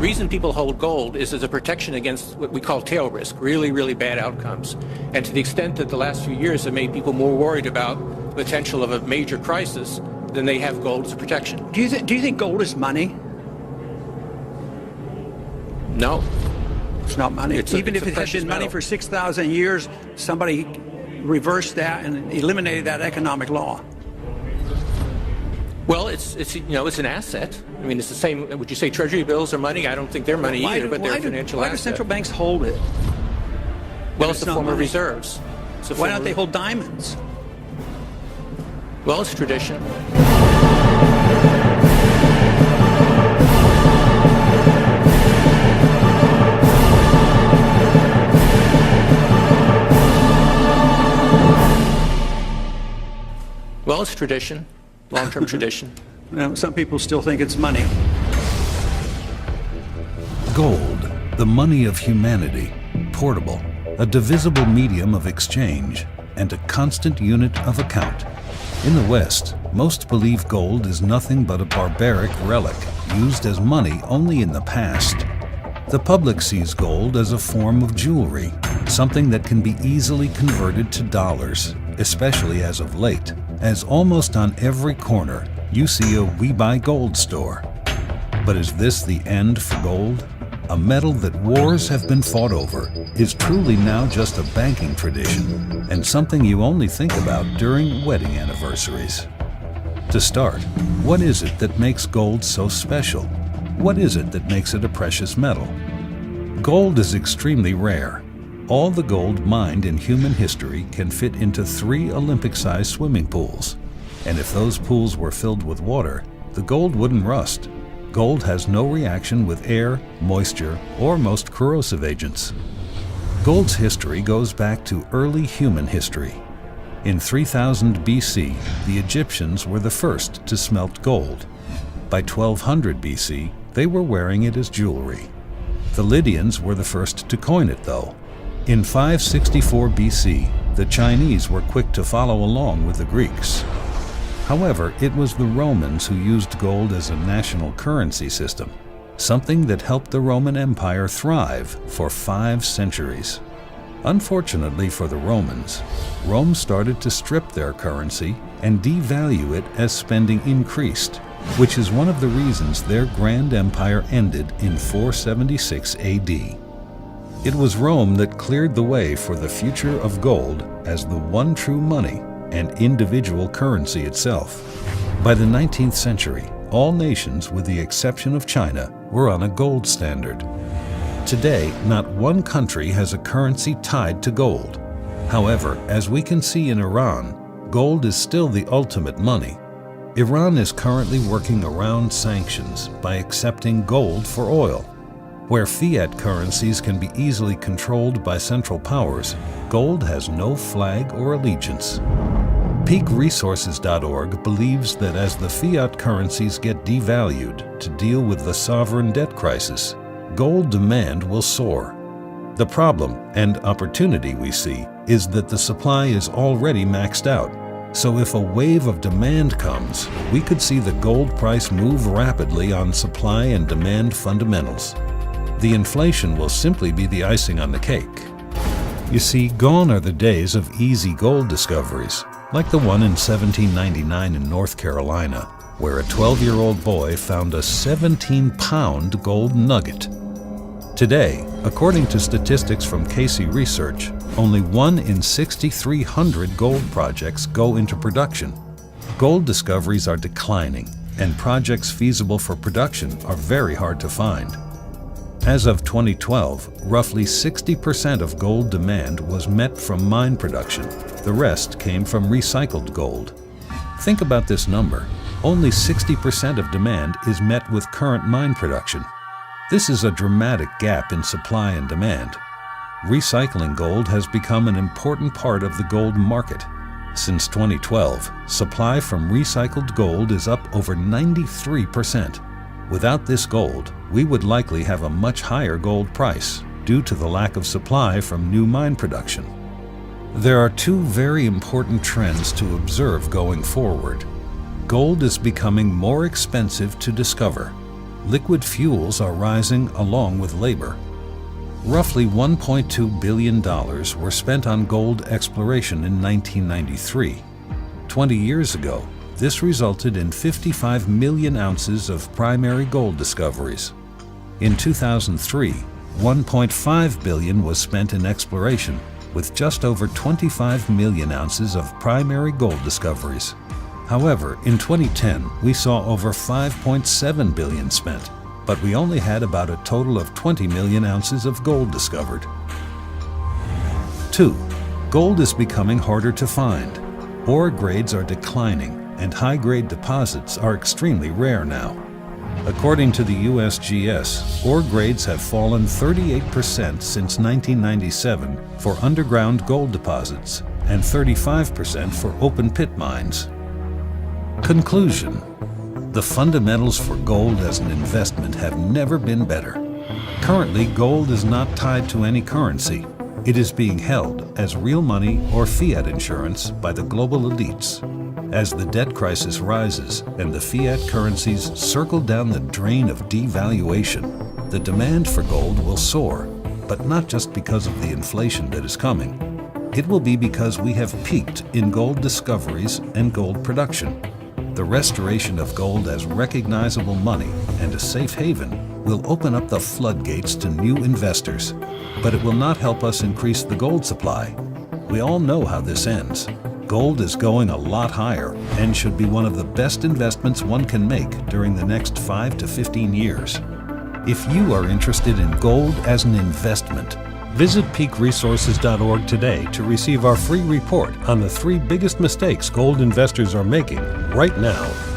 reason people hold gold is as a protection against what we call tail risk, really, really bad outcomes. And to the extent that the last few years have made people more worried about the potential of a major crisis, then they have gold as a protection. Do you think gold is money? No. It's not money. Even if it had been money for 6,000 years, somebody reversed that and eliminated that economic law. Well, it's an asset. I mean, it's the same. Would you say Treasury bills are money? I don't think they're money either, but they're a financial asset. Why do central banks hold it? Well, it's a form of reserves. Why don't they hold diamonds? Well, it's tradition. Well, it's tradition, long-term tradition. Well, some people still think it's money. Gold, the money of humanity, portable, a divisible medium of exchange, and a constant unit of account. In the West, most believe gold is nothing but a barbaric relic used as money only in the past. The public sees gold as a form of jewelry, something that can be easily converted to dollars, especially as of late, as almost on every corner you see a We Buy Gold store. But is this the end for gold? A metal that wars have been fought over is truly now just a banking tradition and something you only think about during wedding anniversaries. To start, what is it that makes gold so special? What is it that makes it a precious metal? Gold is extremely rare. All the gold mined in human history can fit into 3 Olympic-sized swimming pools. And if those pools were filled with water, the gold wouldn't rust. Gold has no reaction with air, moisture, or most corrosive agents. Gold's history goes back to early human history. In 3000 BC, the Egyptians were the first to smelt gold. By 1200 BC, they were wearing it as jewelry. The Lydians were the first to coin it, though. In 564 BC, the Chinese were quick to follow along with the Greeks. However, it was the Romans who used gold as a national currency system, something that helped the Roman Empire thrive for 5 centuries. Unfortunately for the Romans, Rome started to strip their currency and devalue it as spending increased, which is one of the reasons their grand empire ended in 476 AD. It was Rome that cleared the way for the future of gold as the one true money and individual currency itself. By the 19th century, all nations, with the exception of China, were on a gold standard. Today, not one country has a currency tied to gold. However, as we can see in Iran, gold is still the ultimate money. Iran is currently working around sanctions by accepting gold for oil. Where fiat currencies can be easily controlled by central powers, gold has no flag or allegiance. PeakResources.org believes that as the fiat currencies get devalued to deal with the sovereign debt crisis, gold demand will soar. The problem and opportunity we see is that the supply is already maxed out. So if a wave of demand comes, we could see the gold price move rapidly on supply and demand fundamentals. The inflation will simply be the icing on the cake. You see, gone are the days of easy gold discoveries, like the one in 1799 in North Carolina, where a 12-year-old boy found a 17-pound gold nugget. Today, according to statistics from Casey Research, only 1 in 6,300 gold projects go into production. Gold discoveries are declining, and projects feasible for production are very hard to find. As of 2012, roughly 60% of gold demand was met from mine production. The rest came from recycled gold. Think about this number. Only 60% of demand is met with current mine production. This is a dramatic gap in supply and demand. Recycling gold has become an important part of the gold market. Since 2012, supply from recycled gold is up over 93%. Without this gold, we would likely have a much higher gold price due to the lack of supply from new mine production. There are 2 very important trends to observe going forward. Gold is becoming more expensive to discover. liquid fuels are rising along with labor. Roughly $1.2 billion were spent on gold exploration in 1993. 20 years ago, this resulted in 55 million ounces of primary gold discoveries. In 2003, $1.5 billion was spent in exploration, with just over 25 million ounces of primary gold discoveries. However, in 2010, we saw over $5.7 billion spent, but we only had about a total of 20 million ounces of gold discovered. 2. Gold is becoming harder to find. Ore grades are declining, and high-grade deposits are extremely rare now. According to the USGS, ore grades have fallen 38% since 1997 for underground gold deposits and 35% for open-pit mines. Conclusion: the fundamentals for gold as an investment have never been better. Currently, gold is not tied to any currency. It is being held as real money or fiat insurance by the global elites. As the debt crisis rises and the fiat currencies circle down the drain of devaluation, the demand for gold will soar, but not just because of the inflation that is coming. It will be because we have peaked in gold discoveries and gold production. The restoration of gold as recognizable money and a safe haven will open up the floodgates to new investors, but it will not help us increase the gold supply. We all know how this ends. Gold is going a lot higher and should be one of the best investments one can make during the next 5 to 15 years. If you are interested in gold as an investment, visit peakresources.org today to receive our free report on the 3 biggest mistakes gold investors are making right now.